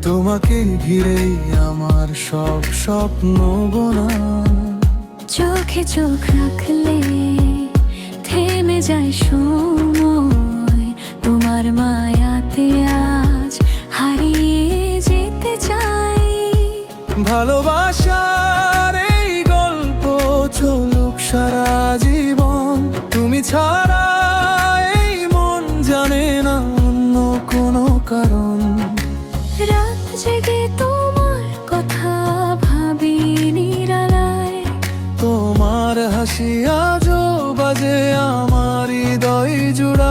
তোমাকে ঘিরেই আমার সব স্বপ্ন বোনা। চোখে চোখ রাখলে থেমে যায় সময়, তোমার মায়াতে আজ হারিয়ে যেতে চাই। ভালোবাসার এই গল্প চলুক সারা জীবন, তুমি ছাড়া এই মন জানে না অন্য কোনো কারণ। রাত জেগে তোমার কথা ভাবি নিরালায়, তোমার হাসি আজও বাজে আমার হৃদয় জুড়ায়।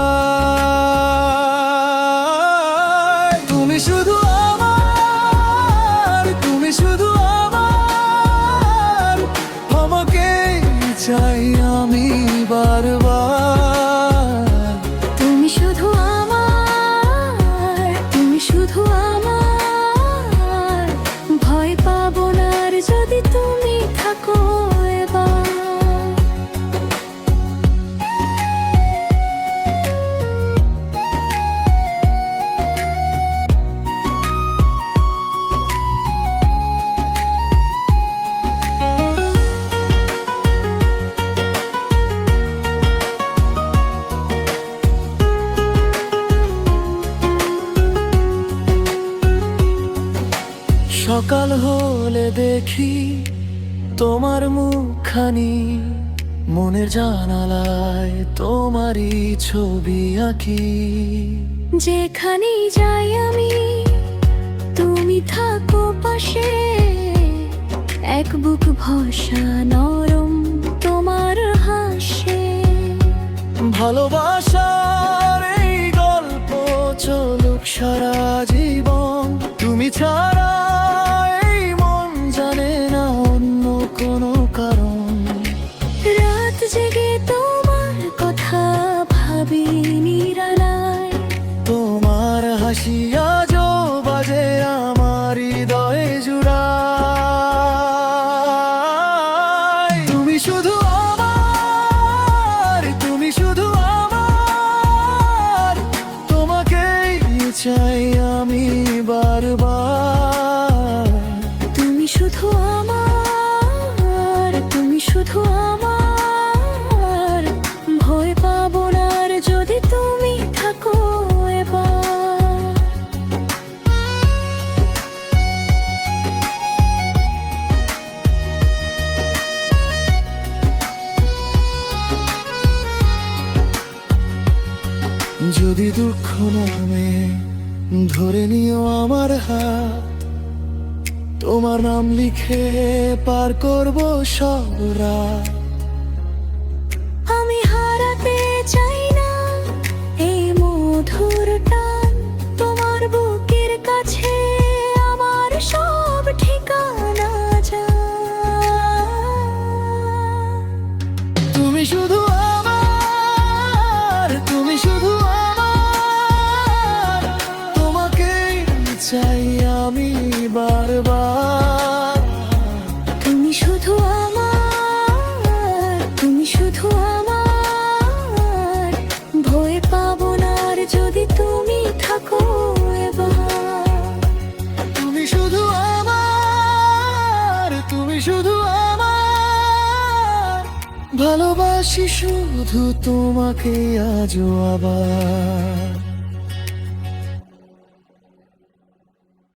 তুমি শুধু আমার, তুমি শুধু আমার, আমাকে চাই আমি বারবার। তুমি শুধু আমার, তুমি শুধু আমার, ভয় পাবো না আর যদি তুমি থাকো এবার। সকাল হলে দেখি তোমার মুখখানি, মনের জানালায় তোমারই ছবি আঁকি। যেখানেই যাই আমি তুমি থাকো পাশে, এক বুক ভরসা নরম তোমার হাসে। ভালোবাসার এই গল্প চলুক সারা জীবন, তুমি ছাড়া এই মন জানে না অন্য কোনো কারণ। রাত জেগে তোমার কথা ভাবি নিরালায়, তোমার হাসি আজও বাজে আমার হৃদয় জুড়ায়। তুমি শুধু আমার, তুমি শুধু আমার, তোমাকেই চাই আমি বারবার। তুমি শুধু আমার, তুমি শুধু আমার, ভয় পাবো না আর যদি তুমি থাকো এবার। যদি দুঃখ নামে ধরে নিও আমার হাত, তোমার নাম লিখে পার করবো সব রাত। আমি হারাতে চাই না এই মধুর টান, তোমার বুকের কাছে আমার সব ঠিকানা যায়। তুমি শুধু আমার, তুমি শুধু আমার, তোমাকেই চাই আমি বারবার। তুমি শুধু আমার, তুমি শুধু আমার, ভয় পাবো না আর যদি তুমি থাকো এবার। তুমি শুধু আমার, তুমি শুধু আমার, ভালোবাসি শুধু তোমাকে আজও আবার।